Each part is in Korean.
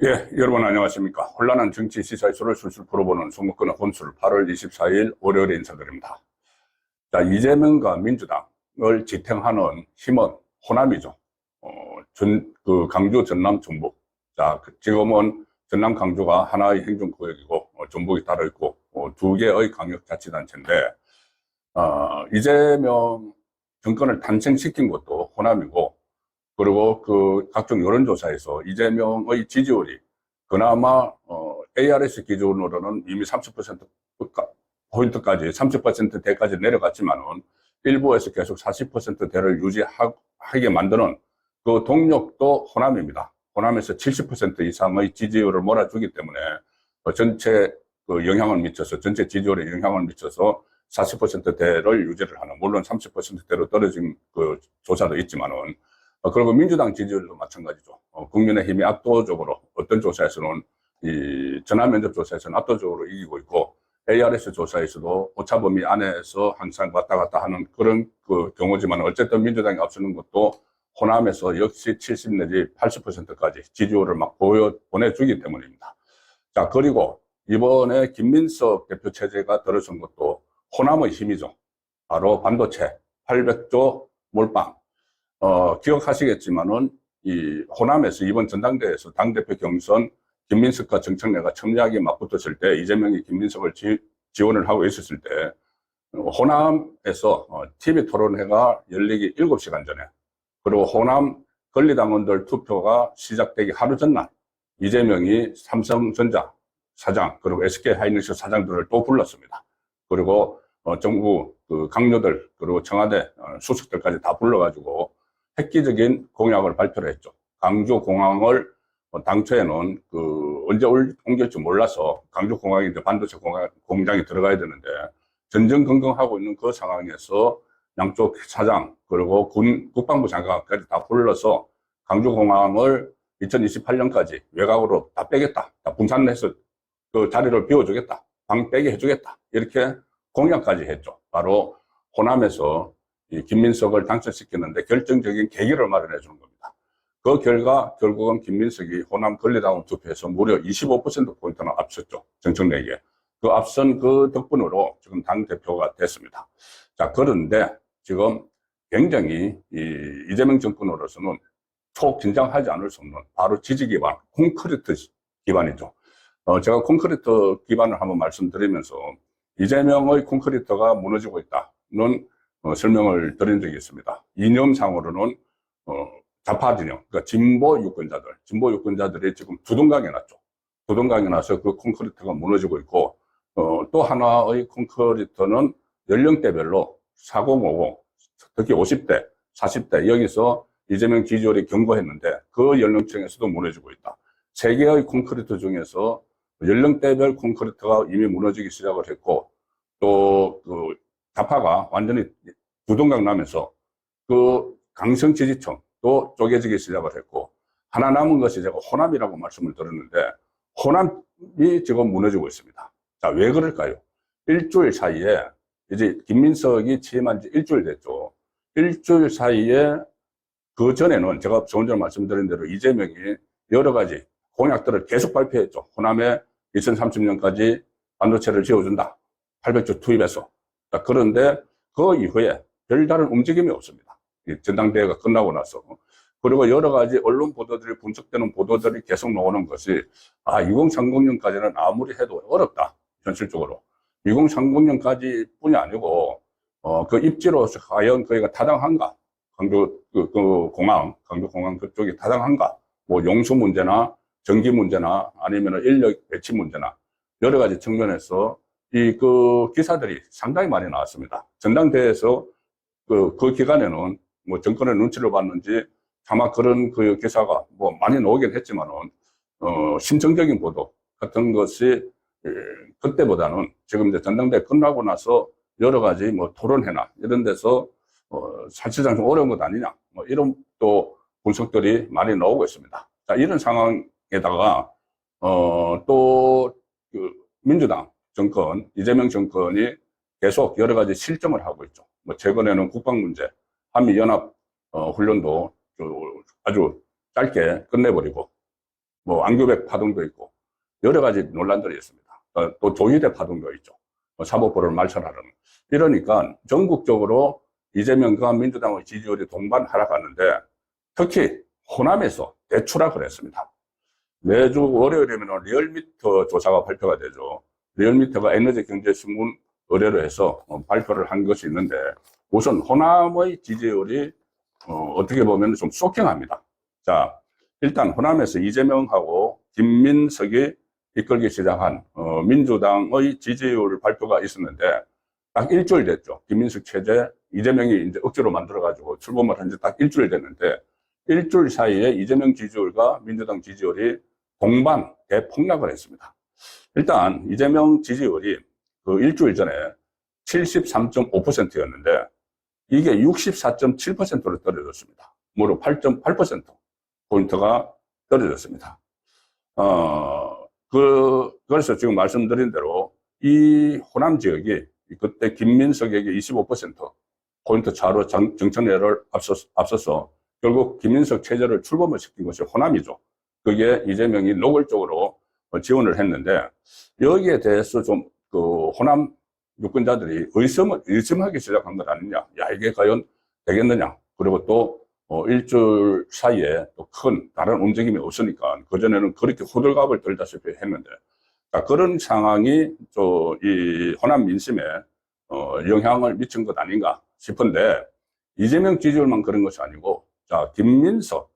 예, 여러분 안녕하십니까. 혼란한 정치 시사이슈를 술술 풀어보는 송목근의 혼술 8월 24일 월요일에 인사드립니다. 자, 이재명과 민주당을 지탱하는 힘은 호남이죠. 강주, 전남, 전북. 자, 지금은 전남, 강주가 하나의 행정구역이고, 전북이 따로 있고, 두 개의 광역자치단체인데, 이재명 정권을 탄생시킨 것도 호남이고, 그리고 그 각종 여론조사에서 이재명의 지지율이 그나마 ARS 기준으로는 이미 30%포인트까지 30%대까지 내려갔지만은 일부에서 계속 40%대를 유지하게 만드는 그 동력도 호남입니다. 호남에서 70% 이상의 지지율을 몰아주기 때문에 전체 그 영향을 미쳐서 전체 지지율에 영향을 미쳐서 40%대를 유지를 하는, 물론 30%대로 떨어진 그 조사도 있지만은, 그리고 민주당 지지율도 마찬가지죠. 국민의힘이 압도적으로 어떤 조사에서는 이 전화면접 조사에서는 압도적으로 이기고 있고, ARS 조사에서도 오차범위 안에서 항상 왔다 갔다 하는 그런 그 경우지만, 어쨌든 민주당이 앞서는 것도 호남에서 역시 70 내지 80%까지 지지율을 막 보내주기 때문입니다. 자, 그리고 이번에 김민석 대표 체제가 들어선 것도 호남의 힘이죠. 바로 반도체 800조 몰빵. 기억하시겠지만은 이 호남에서 이번 전당대회에서 당대표 경선 김민석과 정청래가 첨예하게 맞붙었을 때, 이재명이 김민석을 지원을 하고 있었을 때, 호남에서 TV 토론회가 열리기 7시간 전에, 그리고 호남 권리당원들 투표가 시작되기 하루 전날 이재명이 삼성전자 사장, 그리고 SK하이닉스 사장들을 또 불렀습니다. 그리고 정부 그 강요들, 그리고 청와대 수석들까지 다 불러가지고 획기적인 공약을 발표를 했죠. 강주공항을 당초에는 언제 옮길지 몰라서, 강주공항이 이제 반도체 공장이 들어가야 되는데 전전긍긍하고 있는 그 상황에서 양쪽 사장, 그리고 국방부 장관까지 다 불러서 강주공항을 2028년까지 외곽으로 다 빼겠다, 다 분산해서 그 자리를 비워주겠다, 방 빼게 해주겠다, 이렇게 공약까지 했죠. 바로 호남에서 이 김민석을 당선시키는데 결정적인 계기를 마련해 주는 겁니다. 그 결과 결국은 김민석이 호남 권리당원 투표에서 무려 25%포인트나 앞섰죠. 정청래에게. 그 앞선 그 덕분으로 지금 당대표가 됐습니다. 자, 그런데 지금 굉장히 이재명 정권으로서는 초긴장하지 않을 수 없는 바로 지지 기반, 콘크리트 기반이죠. 제가 콘크리트 기반을 한번 말씀드리면서 이재명의 콘크리트가 무너지고 있다는 설명을 드린 적이 있습니다. 이념상으로는 좌파 진영, 그러니까 진보 유권자들이 지금 두동강에 났죠. 두동강에 나서 그 콘크리트가 무너지고 있고, 또 하나의 콘크리트는 연령대별로 4050, 특히 50대, 40대, 여기서 이재명 지지율이 견고했는데 그 연령층에서도 무너지고 있다. 세 개의 콘크리트 중에서 연령대별 콘크리트가 이미 무너지기 시작을 했고, 또 그 좌파가 완전히 두동강 나면서 그 강성 지지층도 쪼개지기 시작을 했고, 하나 남은 것이 제가 호남이라고 말씀을 드렸는데, 호남이 지금 무너지고 있습니다. 자, 왜 그럴까요? 일주일 사이에, 이제 김민석이 취임한 지 일주일 됐죠. 일주일 사이에, 그 전에는 제가 조금 전에 말씀드린 대로 이재명이 여러 가지 공약들을 계속 발표했죠. 호남에 2030년까지 반도체를 지어준다, 800조 투입해서. 자, 그런데 그 이후에 별다른 움직임이 없습니다. 전당대회가 끝나고 나서. 그리고 여러 가지 언론 보도들이, 분석되는 보도들이 계속 나오는 것이, 2030년까지는 아무리 해도 어렵다, 현실적으로. 2030년까지 뿐이 아니고, 그 입지로 과연 거기가 타당한가? 강주공항 그쪽이 타당한가? 뭐 용수 문제나 전기 문제나 아니면 인력 배치 문제나 여러 가지 측면에서 그 기사들이 상당히 많이 나왔습니다. 전당대회에서 그 기간에는 뭐 정권의 눈치를 봤는지 아마 그런 그 기사가 뭐 많이 나오긴 했지만은, 심층적인 보도 같은 것이 그때보다는 지금 이제 전당대회 끝나고 나서 여러 가지 뭐 토론회나 이런 데서 사실상 좀 어려운 것 아니냐, 뭐 이런 또 분석들이 많이 나오고 있습니다. 자, 이런 상황에다가 또 그 민주당 정권, 이재명 정권이 계속 여러 가지 실정을 하고 있죠. 뭐 최근에는 국방 문제, 한미연합 훈련도 아주 짧게 끝내버리고, 뭐 안규백 파동도 있고 여러 가지 논란들이 있습니다. 또 조희대 파동도 있죠. 사법부를 말살하는. 이러니까 전국적으로 이재명과 민주당의 지지율이 동반 하락하는데 특히 호남에서 대추락을 했습니다. 매주 월요일이면 리얼미터 조사가 발표가 되죠. 리얼미터가 에너지경제신문 의뢰로 해서 발표를 한 것이 있는데 우선 호남의 지지율이 어떻게 보면 좀 쇼킹합니다. 자, 일단 호남에서 이재명하고 김민석이 이끌기 시작한 민주당의 지지율 발표가 있었는데 딱 일주일 됐죠. 김민석 체제, 이재명이 이제 억지로 만들어가지고 출범을 한 지 딱 일주일 됐는데 일주일 사이에 이재명 지지율과 민주당 지지율이 동반 대폭락을 했습니다. 일단 이재명 지지율이 그 일주일 전에 73.5%였는데 이게 64.7%로 떨어졌습니다. 무려 8.8%포인트가 떨어졌습니다. 그래서 지금 말씀드린 대로 이 호남 지역이 그때 김민석에게 25%포인트 차로 정청래를 앞서서 결국 김민석 체제를 출범을 시킨 것이 호남이죠. 그게 이재명이 노골적으로 지원을 했는데 여기에 대해서 좀 그 호남 유권자들이 의심하기 시작한 것 아니냐. 야, 이게 과연 되겠느냐. 그리고 또 일주일 사이에 또 큰 다른 움직임이 없으니까 그전에는 그렇게 호들갑을 떨다시피 했는데 자, 그런 상황이 이 호남 민심에 영향을 미친 것 아닌가 싶은데 이재명 지지율만 그런 것이 아니고 자, 김민석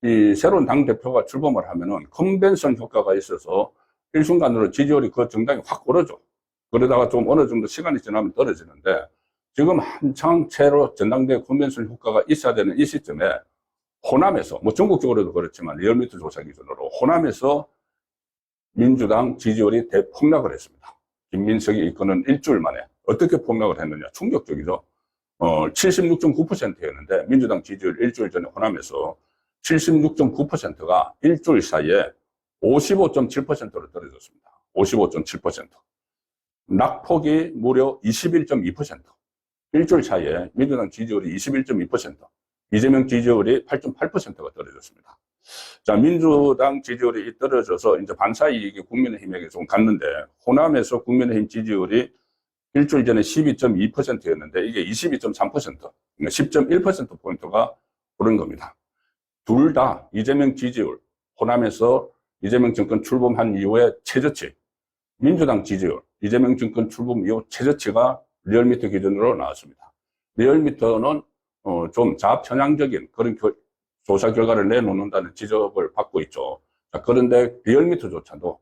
이 새로운 당대표가 출범을 하면은 컨벤션 효과가 있어서 일순간으로 지지율이 그 정당이 확 오르죠. 그러다가 좀 어느 정도 시간이 지나면 떨어지는데 지금 한창 채로 전당대회 컨벤션 효과가 있어야 되는 이 시점에 호남에서 뭐 전국적으로도 그렇지만 리얼미터 조사 기준으로 호남에서 민주당 지지율이 대폭락을 했습니다. 김민석이 이끄는 일주일 만에 어떻게 폭락을 했느냐 충격적이죠. 76.9%였는데 민주당 지지율 일주일 전에 호남에서 76.9%가 일주일 사이에 55.7%로 떨어졌습니다. 55.7%. 낙폭이 무려 21.2%. 일주일 사이에 민주당 지지율이 21.2%, 이재명 지지율이 8.8%가 떨어졌습니다. 자, 민주당 지지율이 떨어져서 이제 반사이익이 국민의힘에게 좀 갔는데, 호남에서 국민의힘 지지율이 일주일 전에 12.2%였는데, 이게 22.3%, 10.1%포인트가 오른 겁니다. 둘 다 이재명 지지율, 호남에서 이재명 정권 출범한 이후에 최저치, 민주당 지지율, 이재명 정권 출범 이후 최저치가 리얼미터 기준으로 나왔습니다. 리얼미터는 좀 자편향적인 그런 조사 결과를 내놓는다는 지적을 받고 있죠. 자, 그런데 리얼미터조차도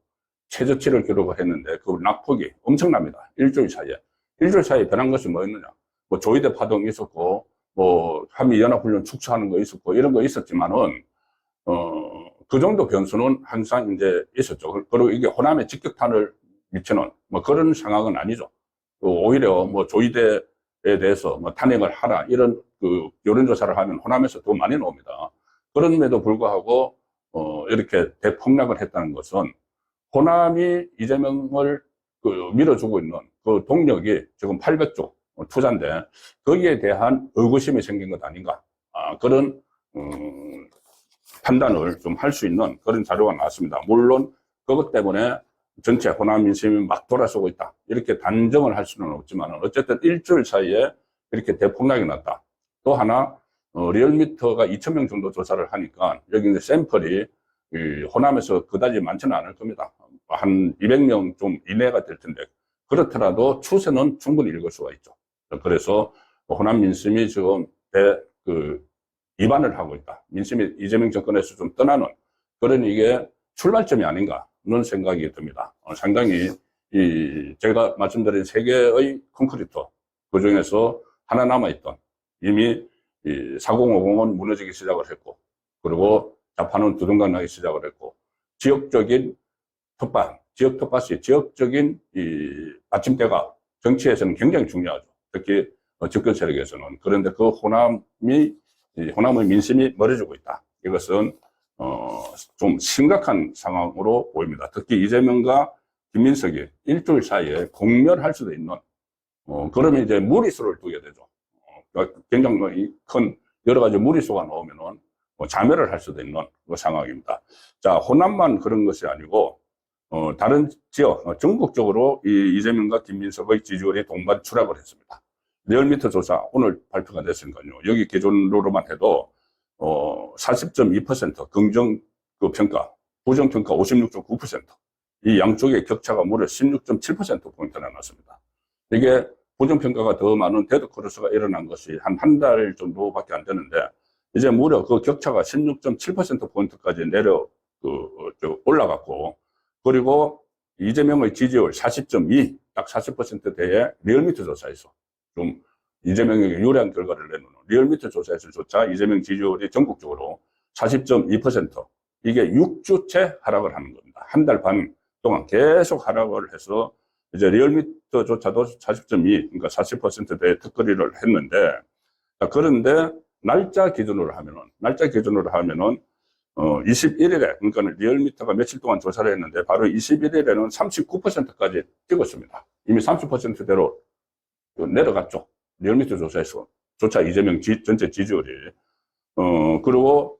최저치를 기록을 했는데 그 낙폭이 엄청납니다. 일주일 사이에. 일주일 사이에 변한 것이 뭐였느냐. 뭐 조희대 파동이 있었고 뭐 한미연합훈련 축소하는 거 있었고 이런 거 있었지만은 그 정도 변수는 항상 이제 있었죠. 그리고 이게 호남에 직격탄을 미치는 뭐 그런 상황은 아니죠. 오히려 뭐 조희대에 대해서 뭐 탄핵을 하라 이런 그 여론조사를 하면 호남에서 더 많이 나옵니다. 그럼에도 불구하고 이렇게 대폭락을 했다는 것은 호남이 이재명을 그 밀어주고 있는 그 동력이 지금 800조 투자인데 거기에 대한 의구심이 생긴 것 아닌가. 그런 판단을 좀 할 수 있는 그런 자료가 나왔습니다. 물론 그것 때문에 전체 호남 민심이 막 돌아서고 있다. 이렇게 단정을 할 수는 없지만 어쨌든 일주일 사이에 이렇게 대폭락이 났다. 또 하나 리얼미터가 2,000명 정도 조사를 하니까 여기 이제 샘플이 호남에서 그다지 많지는 않을 겁니다. 한 200명 좀 이내가 될 텐데 그렇더라도 추세는 충분히 읽을 수가 있죠. 그래서 호남 민심이 지금 이반을 하고 있다. 민심이 이재명 정권에서 좀 떠나는 그런 이게 출발점이 아닌가는 생각이 듭니다. 상당히 제가 말씀드린 세 개의 콘크리터 그 중에서 하나 남아있던 이미 4050은 무너지기 시작을 했고 그리고 자판은 두둥강 나기 시작을 했고 지역적인 지역적인 받침대가 정치에서는 굉장히 중요하죠. 특히 집권 세력에서는. 그런데 그 호남의 민심이 멀어지고 있다. 이것은 좀 심각한 상황으로 보입니다. 특히 이재명과 김민석이 일주일 사이에 공멸할 수도 있는 그러면 이제 무리수를 두게 되죠. 굉장히 큰 여러 가지 무리수가 나오면은 자멸을 할 수도 있는 그 상황입니다. 자, 호남만 그런 것이 아니고 다른 지역, 전국적으로 이 이재명과 김민석의 지지율이 동반 추락을 했습니다. 리얼미터 조사 오늘 발표가 됐으니까요. 여기 기준으로만 해도 40.2% 긍정 그 평가, 부정 평가 56.9%. 이 양쪽의 격차가 무려 16.7%포인트나 났습니다. 이게 부정 평가가 더 많은 데드크로스가 일어난 것이 한 달 정도밖에 안 되는데 이제 무려 그 격차가 16.7%포인트까지 올라갔고, 그리고 이재명의 지지율 40.2, 딱 40%대의 리얼미터 조사에서 좀 이재명에게 유리한 결과를 내놓는 리얼미터 조사에서조차 이재명 지지율이 전국적으로 40.2%, 이게 6주째 하락을 하는 겁니다. 한 달 반 동안 계속 하락을 해서 이제 리얼미터조차도 40.2, 그러니까 40%대의 턱걸이를 했는데, 그런데 날짜 기준으로 하면은 21일에, 그러니까 리얼미터가 며칠 동안 조사를 했는데 바로 21일에는 39%까지 찍었습니다. 이미 30%대로 내려갔죠. 리얼미터 조사에서 조차 이재명 전체 지지율이. 그리고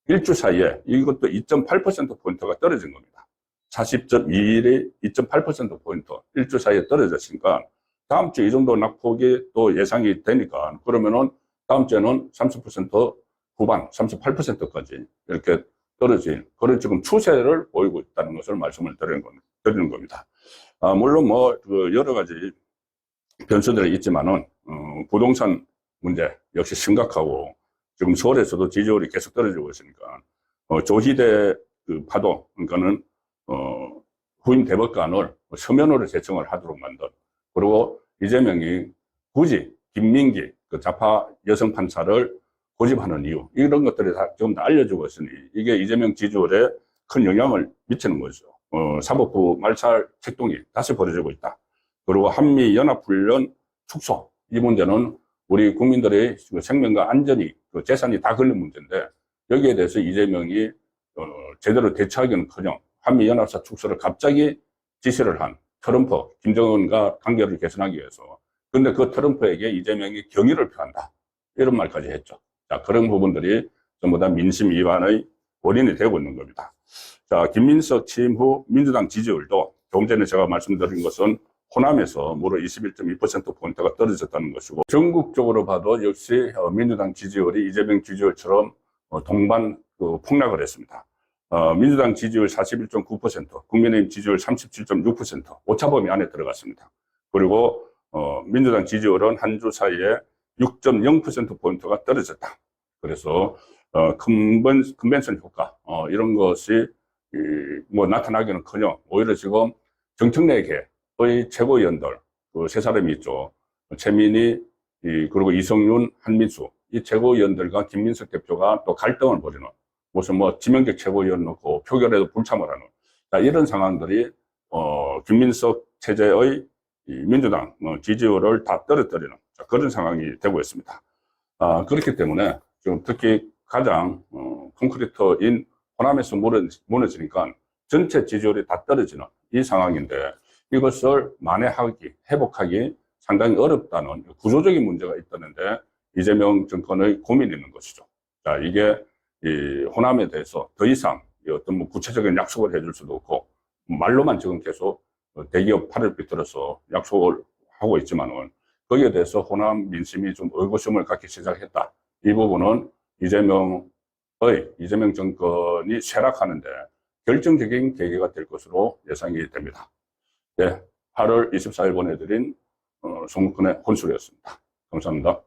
일주 사이에 이것도 2.8%포인트가 떨어진 겁니다. 40.21이 2.8%포인트 일주 사이에 떨어졌으니까 다음 주 이 정도 낙폭이 또 예상이 되니까, 그러면은 다음 주에는 30% 후반, 38%까지 이렇게 떨어진 그런 지금 추세를 보이고 있다는 것을 말씀을 드리는 겁니다. 물론 여러 가지 변수들이 있지만은, 부동산 문제 역시 심각하고, 지금 서울에서도 지지율이 계속 떨어지고 있으니까, 조희대 파도, 그러니까는, 후임 대법관을 서면으로 제청을 하도록 만든, 그리고 이재명이 굳이 김민기 좌파 여성 판사를 고집하는 이유, 이런 것들이 지금 다 알려주고 있으니 이게 이재명 지지율에 큰 영향을 미치는 거죠. 사법부 말살 책동이 다시 벌어지고 있다. 그리고 한미연합훈련 축소, 이 문제는 우리 국민들의 생명과 안전이, 재산이 다 걸린 문제인데, 여기에 대해서 이재명이 제대로 대처하기는커녕 한미연합사 축소를 갑자기 지시를 한 트럼프, 김정은과 관계를 개선하기 위해서. 근데 그 트럼프에게 이재명이 경의를 표한다, 이런 말까지 했죠. 자, 그런 부분들이 전부 다 민심 위반의 원인이 되고 있는 겁니다. 자, 김민석 취임 후 민주당 지지율도 조금 전에 제가 말씀드린 것은 호남에서 무려 21.2%포인트가 떨어졌다는 것이고, 전국적으로 봐도 역시 민주당 지지율이 이재명 지지율처럼 동반 폭락을 했습니다. 민주당 지지율 41.9%, 국민의힘 지지율 37.6%, 오차범위 안에 들어갔습니다. 그리고 민주당 지지율은 한 주 사이에 6.0%포인트가 떨어졌다. 그래서 컨벤션 효과 이런 것이 나타나기는커녕 오히려 지금 정청래계의 최고위원들 세 사람이 있죠. 최민희, 그리고 이성윤, 한민수, 이 최고위원들과 김민석 대표가 또 갈등을 벌이는, 무슨 지명직 최고위원 놓고 표결에도 불참을 하는, 이런 상황들이 김민석 체제의 민주당 지지율을 다 떨어뜨리는 그런 상황이 되고 있습니다. 그렇기 때문에 지금 특히 가장 콘크리트인 호남에서 무너지니까 전체 지지율이 다 떨어지는 이 상황인데, 이것을 만회하기, 회복하기 상당히 어렵다는 구조적인 문제가 있다는데 이재명 정권의 고민이 있는 것이죠. 자, 이게 이 호남에 대해서 더 이상 어떤 구체적인 약속을 해줄 수도 없고, 말로만 지금 계속 대기업 팔을 비틀어서 약속을 하고 있지만은, 거기에 대해서 호남 민심이 좀 의구심을 갖기 시작했다. 이 부분은 이재명 정권이 쇠락하는데 결정적인 계기가 될 것으로 예상이 됩니다. 네, 8월 24일 보내드린 송문근의 혼술이었습니다. 감사합니다.